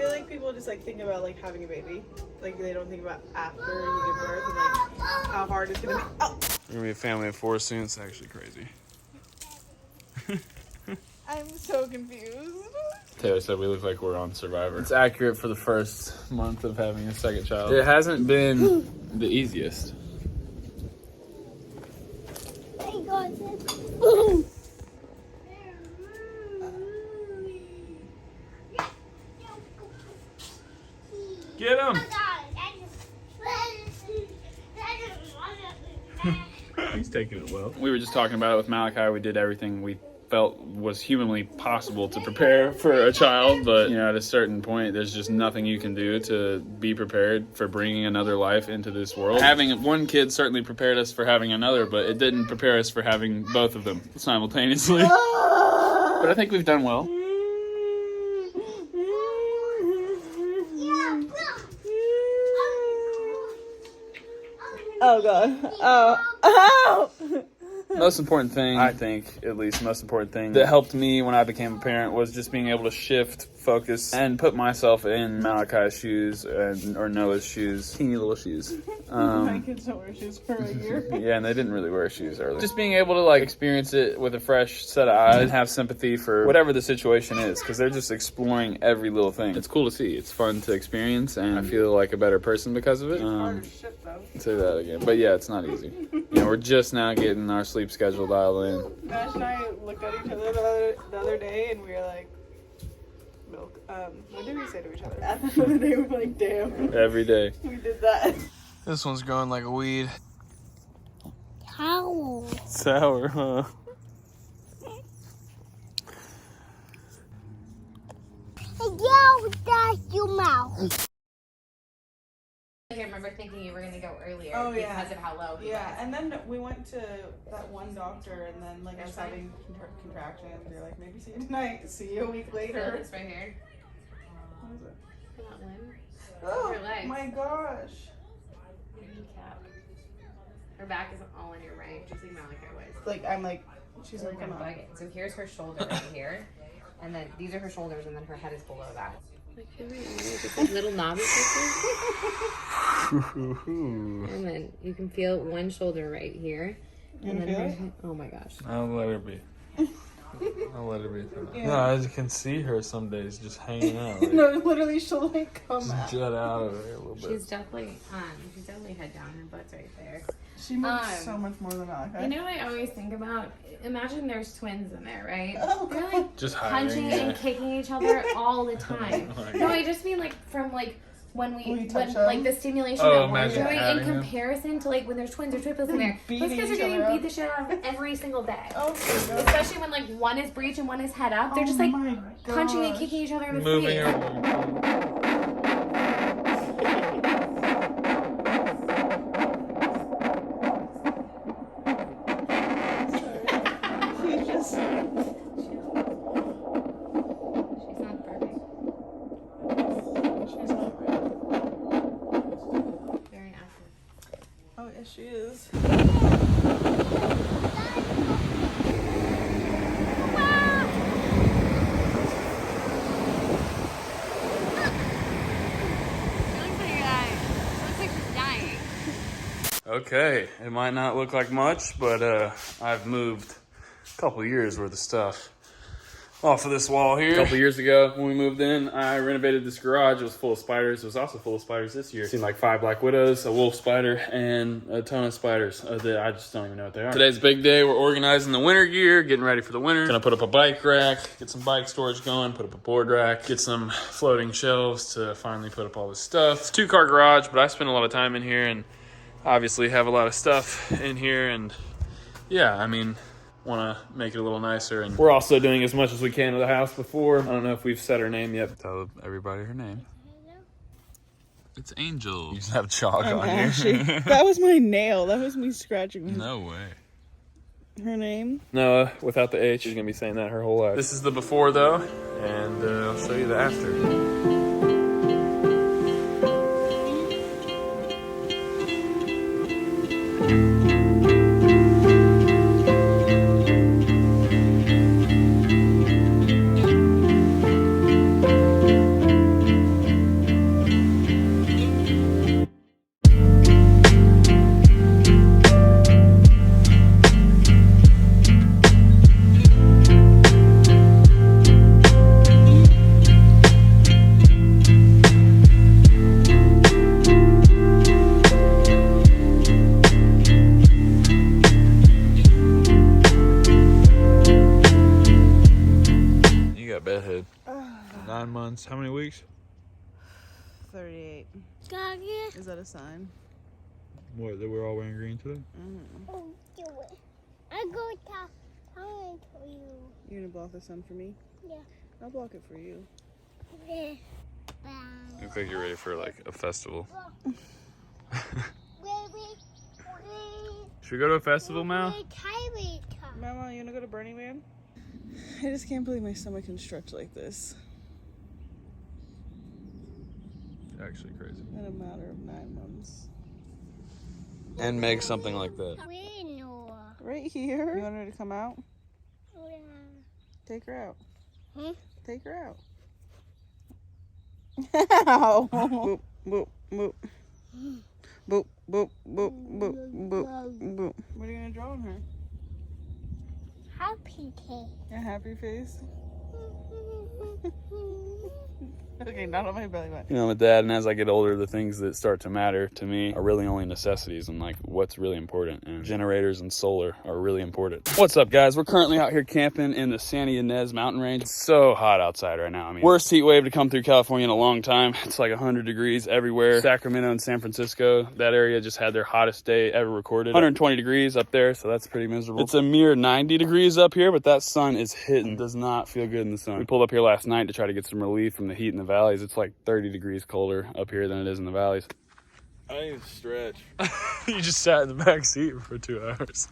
feel like people just like think about like having a baby. Like they don't think about after you give birth and like how hard it's gonna be. Oh! We're gonna be a family of 4 soon. It's actually crazy. I'm so confused. Taylor said we look like we're on Survivor. It's accurate for the first month of having a second child. It hasn't been the easiest. Get him! He's taking it well. We were just talking about it with Malachi. We did everything we felt was humanly possible to prepare for a child, but you know, at a certain point, there's just nothing you can do to be prepared for bringing another life into this world. Having one kid certainly prepared us for having another, but it didn't prepare us for having both of them simultaneously. But I think we've done well. Oh god. Oh. Most important thing, I think, at least most important thing that helped me when I became a parent was just being able to shift focus and put myself in Malachi's shoes or Noah's shoes, teeny little shoes. My kids don't wear shoes for a year. Yeah, and they didn't really wear shoes earlier. Just being able to like experience it with a fresh set of eyes and have sympathy for whatever the situation is, because they're just exploring every little thing. It's cool to see. It's fun to experience, and I feel like a better person because of it. Hard as shit though. Say that again, but yeah, it's not easy. You know, we're just now getting our sleep schedule dialed in. Nash and I looked at each other the other day, and we were like, "Milk." What did we say to each other? At the end of the day, we were like, "Damn." Every day. We did that. This one's growing like a weed. Sour. Sour, huh? Yo, that's your mouth. I remember thinking you were going to go earlier because of how low he Yeah, was. and then we went to that one doctor, and then like I was having contractions. They're like, maybe see you tonight. See you a week Feel later. this right here. What is it? Feel that limb? Oh Your leg. my gosh. Your kneecap. Her back is all on your right, just like Malachi was. Like I'm like, she's like, Like come I'm on. bugging. So here's her shoulder right here. And then these are her shoulders, and then her head is below that. Like, just like little knobby pieces. And then you can feel one shoulder right here. And then her head, oh my gosh. I'll let her be. I'll let her be for now. Yeah. No, I can see her some days just hanging out. Like, No, literally, she'll like come just out. jut out of there a little bit. She's definitely head down. Her butt's right there. She moves so much more than Malachi. You know what I always think about? Imagine there's twins in there, right? Oh, They're like Just hiding, punching yeah. and kicking each other all the time. Oh my No, God. I just mean like from like when touch like them? the stimulation Oh, that we're imagine doing in having them. comparison to like when there's twins or triplets in there. Beating Those kids are each getting other beat up. the shit out of every single day. Oh my god. Especially when like one is breech and one is head up. They're just like my punching and gosh. kicking each other in the Moving face. her. She's just. She's not perfect. She's not right. Very active. Oh, yes, she is. Okay, it might not look like much, but I've moved a couple years worth of stuff off of this wall here. A couple years ago when we moved in, I renovated this garage. It was full of spiders. It was also full of spiders this year. It seemed like 5 black widows, a wolf spider, and a ton of spiders that I just don't even know what they are. Today's a big day. We're organizing the winter gear, getting ready for the winter. Gonna put up a bike rack, get some bike storage going, put up a board rack, get some floating shelves to finally put up all this stuff. It's a 2-car garage, but I spend a lot of time in here and obviously have a lot of stuff in here, and yeah, I mean, want to make it a little nicer. And we're also doing as much as we can with the house before. I don't know if we've said her name yet. Tell everybody her name. It's Angel. You just have chalk on Ashley. here. That was my nail. That was me scratching No way. her name. Noah, without the H, she's gonna be saying that her whole life. This is the before though, and I'll show you the after. months. How many weeks? 38. Daddy, Is that a sign? What, that we're all wearing green today? oh, do it. I go tell it to you. You're gonna block the sun for me? Yeah. I'll block it for you. Yeah. I think you're ready for like a festival. Should we go to a festival, Mal? Mama, you wanna go to Burning Man? I just can't believe my stomach can stretch like this Actually crazy. in a matter of 9 months. And make something like that. Right here. You want her to come out? Yeah. Take her out. Hmm? Take her out. Ow. Boop, boop, boop. Boop, boop, boop, boop, boop, boop. What are you gonna draw on her? Happy day. A happy face? Okay, not on my belly button. You know, I'm a dad, and as I get older, the things that start to matter to me are really only necessities and like what's really important. And generators and solar are really important. What's up, guys? We're currently out here camping in the San Ynez mountain range. It's so hot outside right now. I mean, worst heat wave to come through California in a long time. It's like 100 degrees everywhere. Sacramento and San Francisco, that area just had their hottest day ever recorded. 120 degrees up there, so that's pretty miserable. It's a mere 90 degrees up here, but that sun is hitting. Does not feel good in the sun. We pulled up here last night to try to get some relief from the heat in the valleys. It's like 30 degrees colder up here than it is in the valleys. I need to stretch. You just sat in the back seat for 2 hours.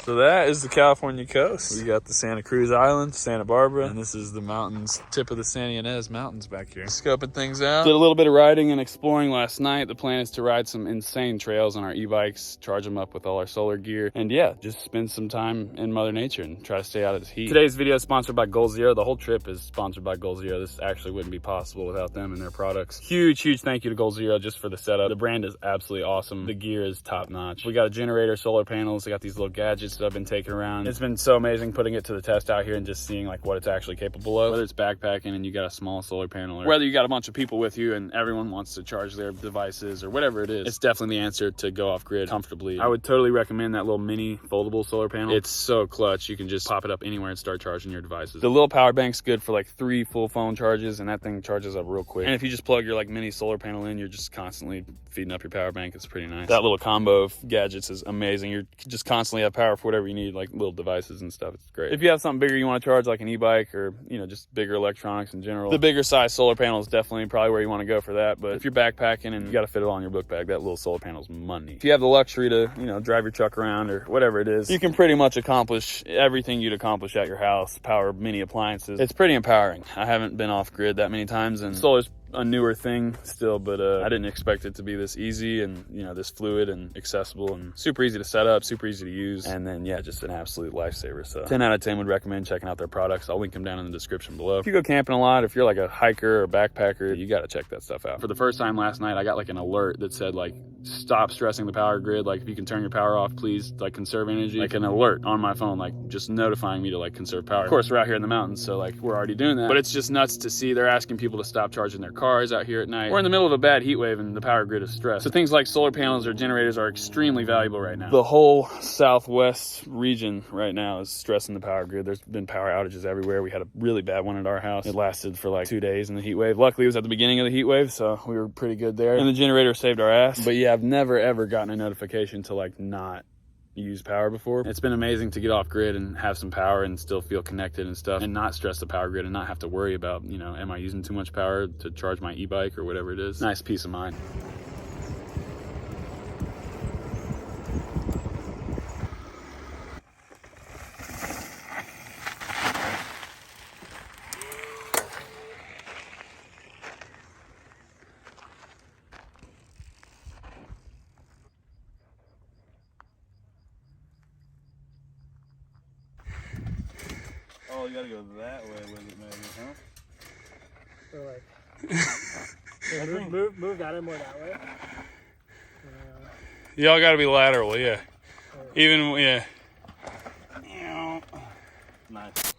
So that is the California coast. We got the Santa Cruz Islands, Santa Barbara, and this is the mountains, tip of the San Ynez Mountains back here. Scoping things out. Did a little bit of riding and exploring last night. The plan is to ride some insane trails on our e-bikes, charge them up with all our solar gear, and yeah, just spend some time in Mother Nature and try to stay out of this heat. Today's video is sponsored by Goal Zero. The whole trip is sponsored by Goal Zero. This actually wouldn't be possible without them and their products. Huge, huge thank you to Goal Zero just for the setup. The brand is absolutely awesome. The gear is top notch. We got a generator, solar panels. We got these little gadgets that I've been taking around. It's been so amazing putting it to the test out here and just seeing like what it's actually capable of. Whether it's backpacking and you got a small solar panel, or whether you got a bunch of people with you and everyone wants to charge their devices or whatever it is, it's definitely the answer to go off grid comfortably. I would totally recommend that little mini foldable solar panel. It's so clutch. You can just pop it up anywhere and start charging your devices. The little power bank's good for like 3 full phone charges, and that thing charges up real quick. And if you just plug your like mini solar panel in, you're just constantly feeding up your power bank. It's pretty nice. That little combo of gadgets is amazing. You're just constantly have power for whatever you need, like little devices and stuff. It's great. If you have something bigger you want to charge, like an e-bike or, you know, just bigger electronics in general, the bigger size solar panel is definitely probably where you want to go for that. But if you're backpacking and you got to fit it all in your book bag, that little solar panel's money. If you have the luxury to, you know, drive your truck around or whatever it is, you can pretty much accomplish everything you'd accomplish at your house, power mini appliances. It's pretty empowering. I haven't been off grid that many times, and solar's a newer thing still, but I didn't expect it to be this easy and, you know, this fluid and accessible and super easy to set up, super easy to use, and then yeah, just an absolute lifesaver. So 10 out of 10 would recommend checking out their products. I'll link them down in the description below. If you go camping a lot, if you're like a hiker or backpacker, you got to check that stuff out. For the first time last night, I got like an alert that said like, stop stressing the power grid, like if you can turn your power off, please, like conserve energy. Like an alert on my phone, like just notifying me to like conserve power. Of course, we're out here in the mountains, so like we're already doing that, but it's just nuts to see they're asking people to stop charging their cars out here at night. We're in the middle of a bad heat wave and the power grid is stressed. So things like solar panels or generators are extremely valuable right now. The whole southwest region right now is stressing the power grid. There's been power outages everywhere. We had a really bad one at our house. It lasted for like 2 days in the heat wave. Luckily it was at the beginning of the heat wave, so we were pretty good there. And the generator saved our ass. But yeah, I've never ever gotten a notification to like not use power before. It's been amazing to get off grid and have some power and still feel connected and stuff and not stress the power grid and not have to worry about, you know, am I using too much power to charge my e-bike or whatever it is. Nice peace of mind. Oh, you gotta go that way with it, maybe, huh? Or like, move that in more that way. Y'all gotta be lateral, yeah. Even, yeah. Nice.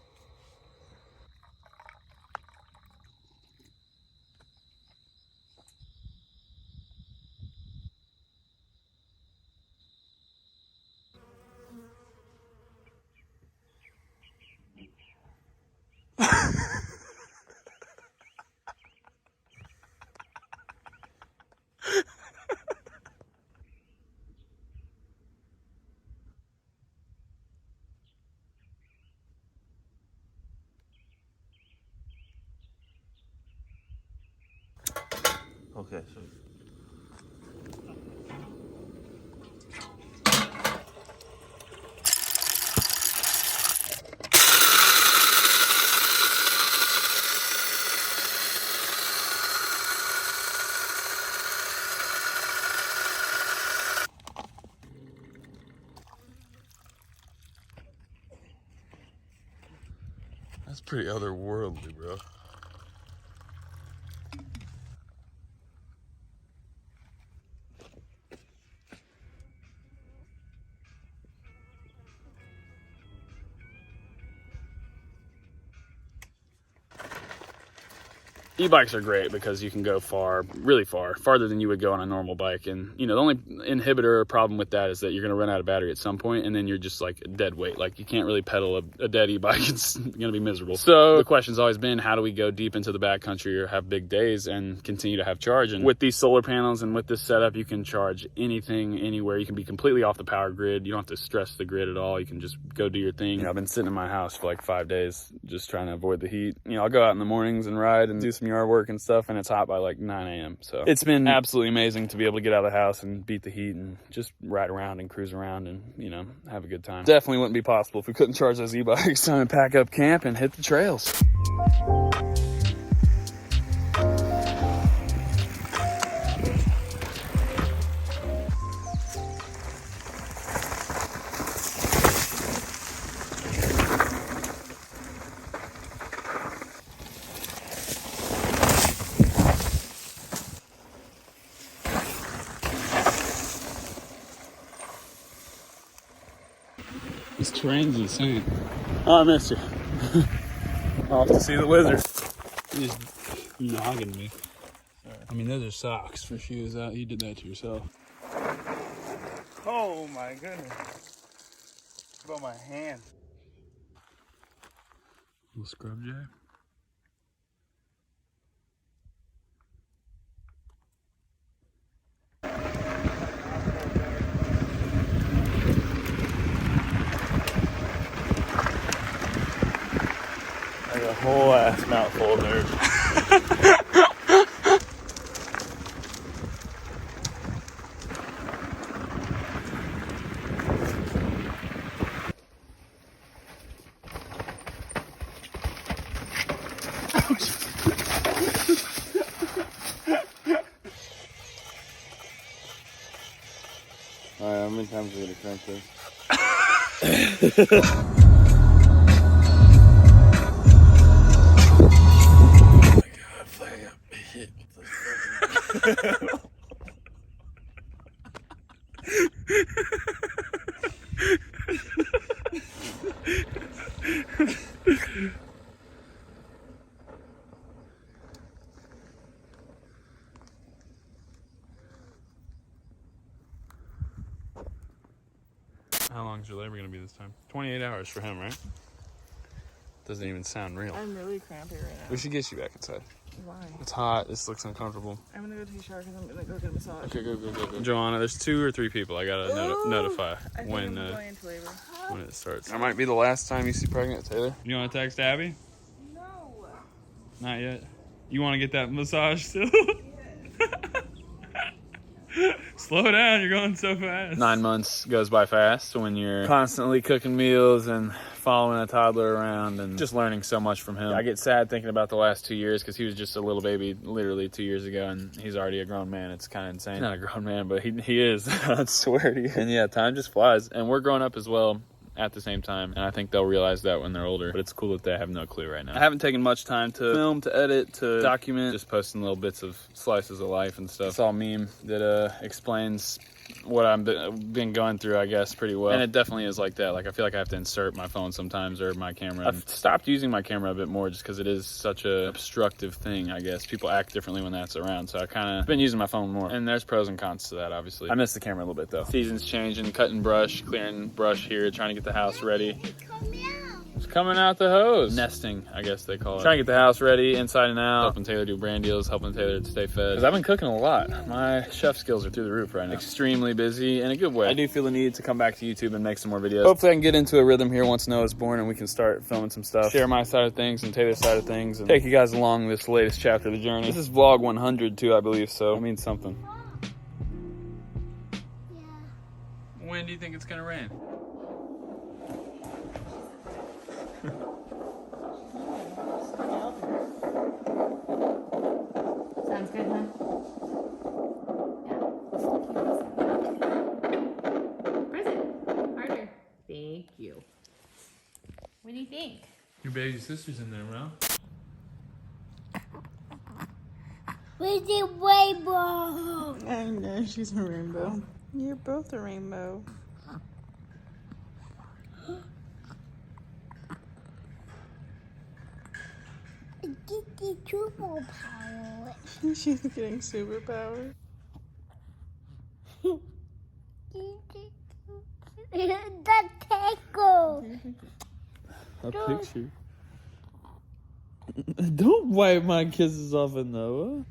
Okay, so. That's pretty otherworldly, bro. E-bikes are great because you can go far, really far, farther than you would go on a normal bike. And, you know, the only inhibitor or problem with that is that you're going to run out of battery at some point, and then you're just like dead weight. Like, you can't really pedal a dead e-bike. It's going to be miserable. So the question's always been, how do we go deep into the backcountry or have big days and continue to have charge? And with these solar panels and with this setup, you can charge anything, anywhere. You can be completely off the power grid. You don't have to stress the grid at all. You can just go do your thing. You know, I've been sitting in my house for like 5 days just trying to avoid the heat. You know, I'll go out in the mornings and ride and do some yard work and stuff, and it's hot by like 9 a.m. So it's been absolutely amazing to be able to get out of the house and beat the heat and just ride around and cruise around and, you know, have a good time. Definitely wouldn't be possible if we couldn't charge those e-bikes. Time to pack up camp and hit the trails. This terrain's insane. Oh, I missed you. Off to see the wizard. He's nogging me. Sorry. I mean, those are socks for shoes. You did that to yourself. Oh my goodness. About my hand. Little scrub jab. Like a whole ass mouthful of nerves. Alright, how many times are we gonna crank this? How long is your labor gonna be this time? 28 hours for him, right? Doesn't even sound real. I'm really crampy right now. We should get you back inside. Why? It's hot. This looks uncomfortable. I'm gonna go take a shower because I'm gonna go get a massage. Okay, go. Joanna, there's 2 or 3 people I gotta notify I think when I'm going into labor. when it starts. That might be the last time you see pregnant Taylor. You want to text Abby? No. Not yet. You want to get that massage still? Slow down, you're going so fast. 9 months goes by fast when you're constantly cooking meals and following a toddler around and just learning so much from him. I get sad thinking about the last 2 years because he was just a little baby literally 2 years ago, and he's already a grown man. It's kind of insane. He's not a grown man, but he is. I swear to you. And yeah, time just flies. And we're growing up as well at the same time, and I think they'll realize that when they're older, but it's cool that they have no clue right now. I haven't taken much time to film, to edit, to document, just posting little bits of slices of life and stuff. It's all meme that explains what I've been going through, I guess, pretty well. And it definitely is like that. Like, I feel like I have to insert my phone sometimes or my camera. I've stopped using my camera a bit more just because it is such a obstructive thing, I guess. People act differently when that's around, so I kind of been using my phone more. And there's pros and cons to that, obviously. I miss the camera a little bit, though. Seasons changing, cutting brush, clearing brush here, trying to get the house ready. It's coming out the hose. Nesting, I guess they call it. Trying to get the house ready, inside and out. Helping Taylor do brand deals, helping Taylor to stay fed. Because I've been cooking a lot. My chef skills are through the roof right now. Extremely busy in a good way. I do feel the need to come back to YouTube and make some more videos. Hopefully I can get into a rhythm here once Noah's born and we can start filming some stuff. Share my side of things and Taylor's side of things and take you guys along this latest chapter of the journey. This is vlog 100 too, I believe, so it means something. Yeah. When do you think it's gonna rain? Sounds good, huh? Yeah. Present. Harder. Thank you. What do you think? Your baby sister's in there, bro. Where's the rainbow? I know, she's a rainbow. You're both a rainbow. Get the turbo power. She's getting superpower. The tackle. A picture. Don't wipe my kisses off of Noah.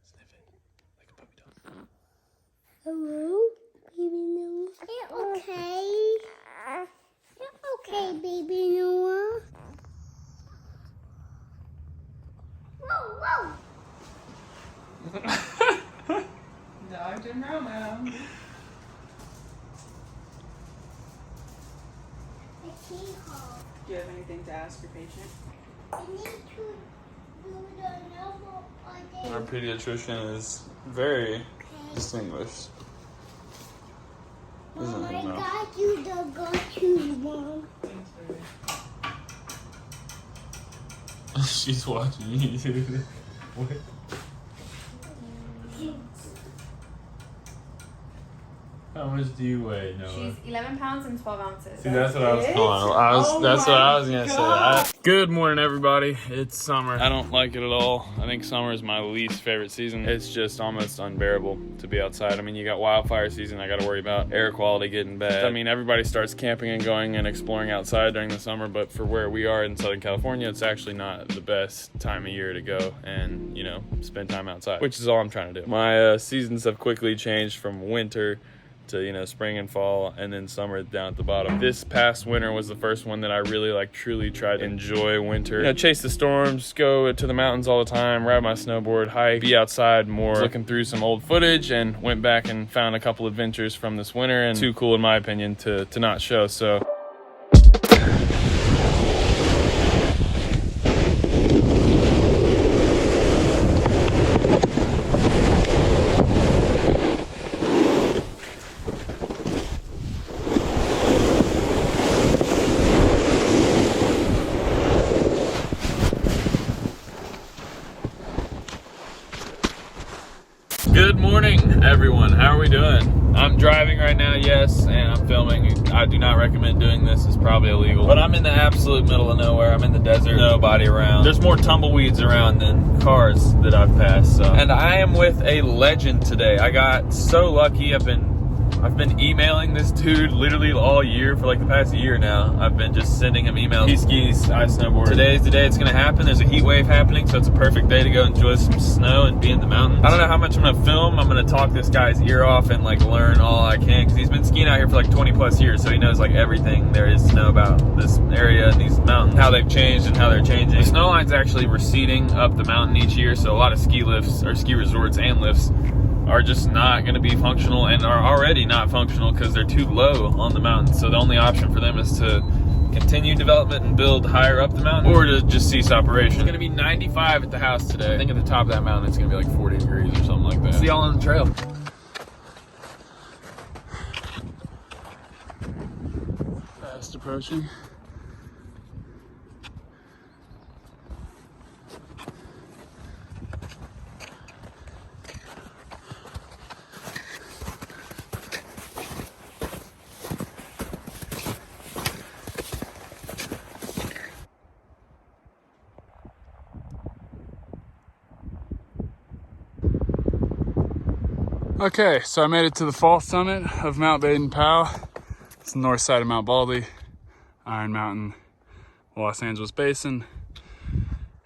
Sniff it like a puppy dog. Hello, baby Noah. You're okay. You're okay, baby Noah. Whoa, whoa. Dr. Momo. The keyhole. Do you have anything to ask your patient? I need to do the normal on Our pediatrician is very distinguished. Mom, Isn't I he, Mel? got you the go-to, Mom. Thanks, baby. She's watching you do this. What? How much do you weigh, Noah? She's 11 pounds and 12 ounces. See, that's what I was it? calling. Oh That's what I was my gonna God. say. Good morning, everybody. It's summer. I don't like it at all. I think summer is my least favorite season. It's just almost unbearable to be outside. I mean, you got wildfire season. I got to worry about air quality getting bad. I mean, everybody starts camping and going and exploring outside during the summer, but for where we are in Southern California, it's actually not the best time of year to go and, you know, spend time outside, which is all I'm trying to do. My seasons have quickly changed from winter to, you know, spring and fall, and then summer down at the bottom. This past winter was the first one that I really like truly tried to enjoy winter. You know, chase the storms, go to the mountains all the time, ride my snowboard, hike, be outside more. Looking through some old footage and went back and found a couple adventures from this winter, and too cool in my opinion to not show. So good morning, everyone. How are we doing? I'm driving right now, yes, and I'm filming. I do not recommend doing this. It's probably illegal. But I'm in the absolute middle of nowhere. I'm in the desert. Nobody around. There's more tumbleweeds around than cars that I've passed. So. And I am with a legend today. I got so lucky. I've been emailing this dude literally all year for like the past year now. I've been just sending him emails. He skis, I snowboard. Today's the day it's gonna happen. There's a heat wave happening, so it's a perfect day to go enjoy some snow and be in the mountains. I don't know how much I'm gonna film. I'm gonna talk this guy's ear off and like learn all I can, because he's been skiing out here for like 20 plus years, so he knows like everything there is to know about this area and these mountains, how they've changed and how they're changing. The snow line's actually receding up the mountain each year, so a lot of ski lifts or ski resorts and lifts are just not going to be functional, and are already not functional because they're too low on the mountain. So the only option for them is to continue development and build higher up the mountain, or to just cease operation. It's going to be 95 at the house today. I think at the top of that mountain it's going to be like 40 degrees or something like that. See y'all on the trail. Fast approaching. Okay, so I made it to the fall summit of Mount Baden-Powell. It's the north side of Mount Baldy, Iron Mountain, Los Angeles Basin.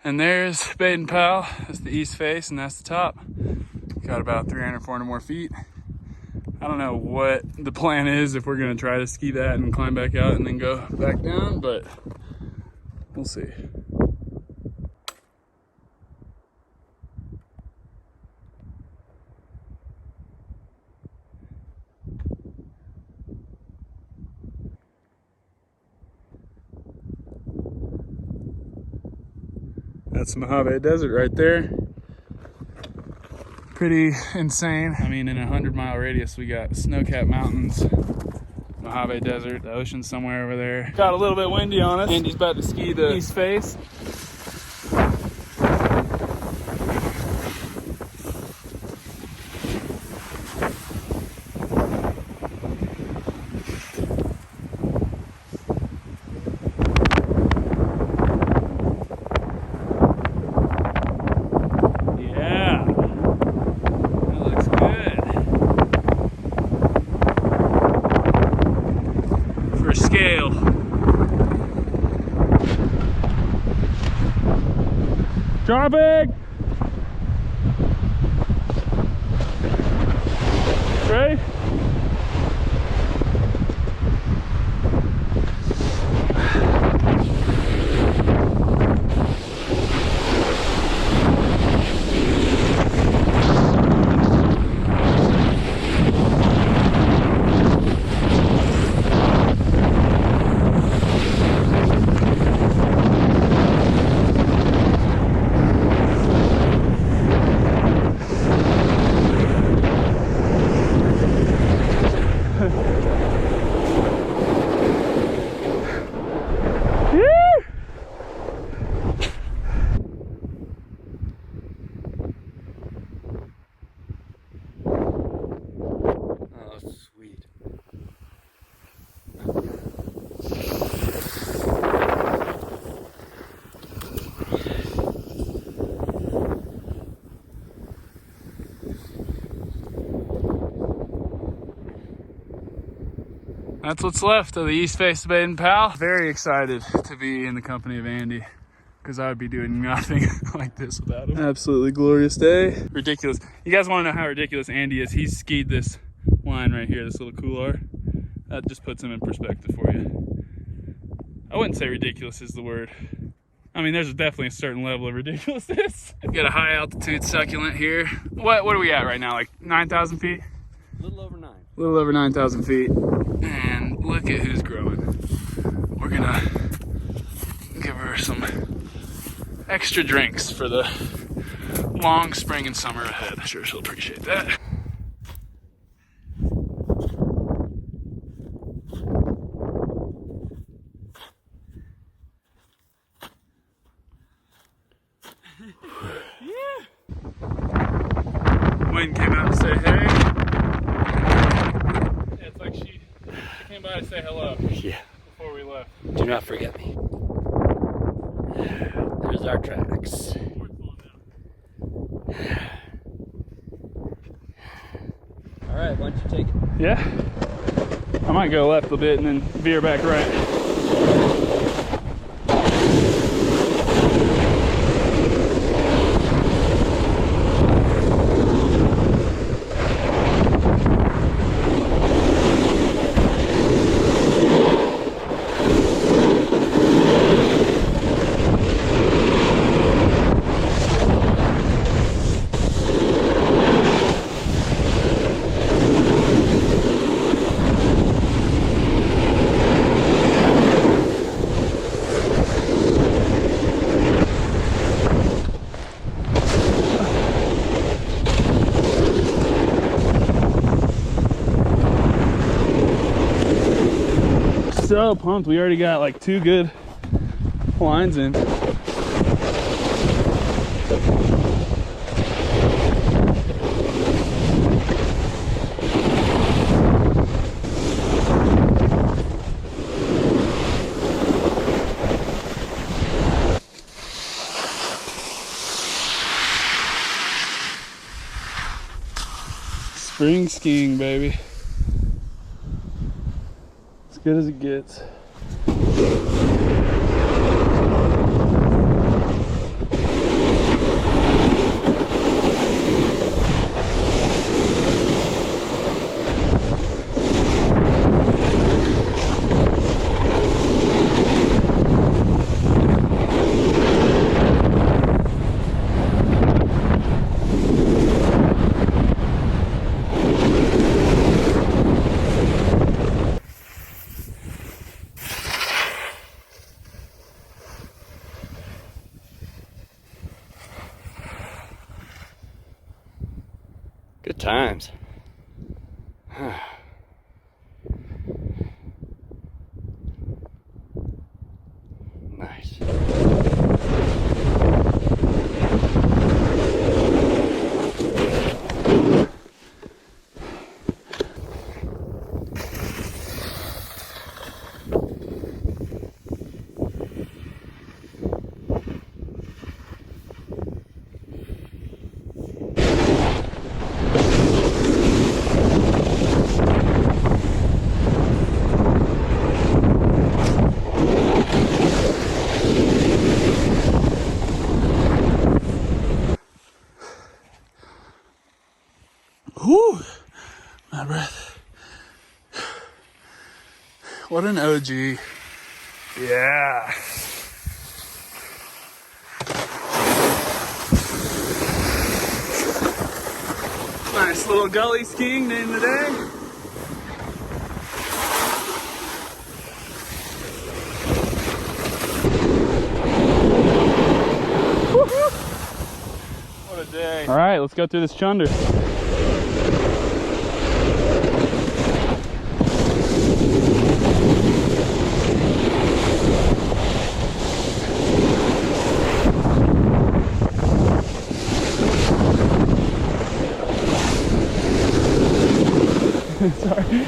And there's Baden Powell. That's the east face, and that's the top. Got about 300, 400 more feet. I don't know what the plan is, if we're gonna try to ski that and climb back out and then go back down, but we'll see. That's Mojave Desert right there. Pretty insane. I mean, in a 100-mile radius, we got snow-capped mountains, Mojave Desert, the ocean somewhere over there. Got a little bit windy on us. Andy's about to ski the east face. Scale. Dropping. Ready? That's what's left of the east face of Baden Powell. Very excited to be in the company of Andy, because I would be doing nothing like this without him. Absolutely glorious day. Ridiculous. You guys want to know how ridiculous Andy is? He's skied this line right here, this little couloir. That just puts him in perspective for you. I wouldn't say ridiculous is the word. I mean, there's definitely a certain level of ridiculousness. Got a high altitude succulent here. What are we at right now? Like 9,000 feet? A little over 9. A little over 9,000 feet. And look at who's growing. We're gonna give her some extra drinks for the long spring and summer ahead. I'm sure she'll appreciate that. Wind came out to say hey. Yeah, it's like she came by to say hello. Yeah. Before we left. Do not forget me. There's our tracks. All right, why don't you take it? Yeah. I might go left a bit and then veer back right. So pumped. We already got like 2 good lines in. Spring skiing, baby. good as it gets. Good times. Nice. Whew, my breath. What an OG. Yeah. Nice little gully skiing name of the day. What a day. All right, let's go through this chunder. Sorry.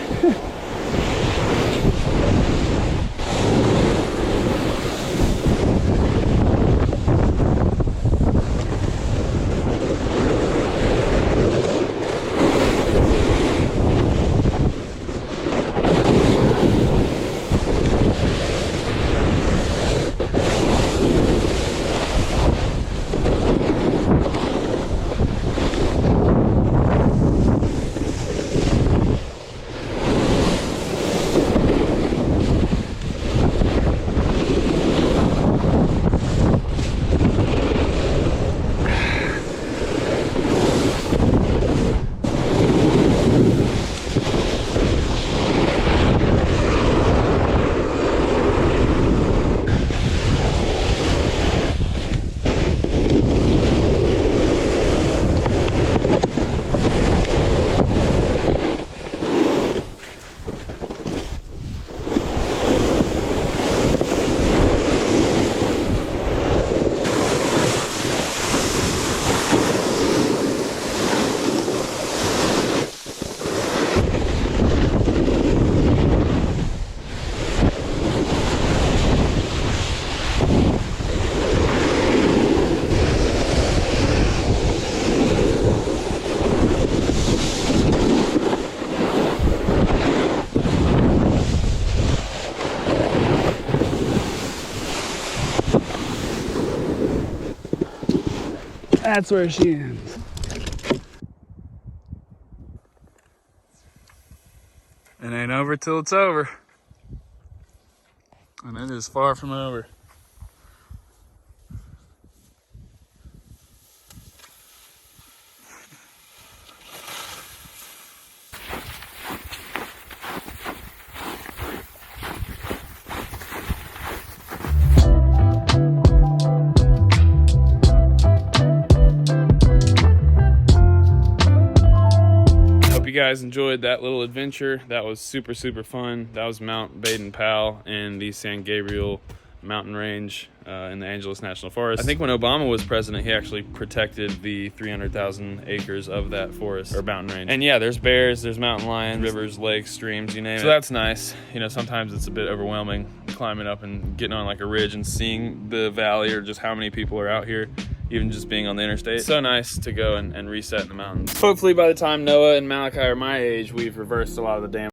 That's where she ends. It ain't over till it's over. And it is far from over. You guys enjoyed that little adventure. That was super fun. That was Mount Baden-Powell in the San Gabriel mountain range in the Angeles National Forest. I think when Obama was president, he actually protected the 300,000 acres of that forest or mountain range. And yeah, there's bears, there's mountain lions, rivers, lakes, streams, you name it. So that's nice. You know, sometimes it's a bit overwhelming climbing up and getting on like a ridge and seeing the valley or just how many people are out here. Even just being on the interstate. It's so nice to go and reset in the mountains. Hopefully by the time Noah and Malachi are my age, we've reversed a lot of the damage.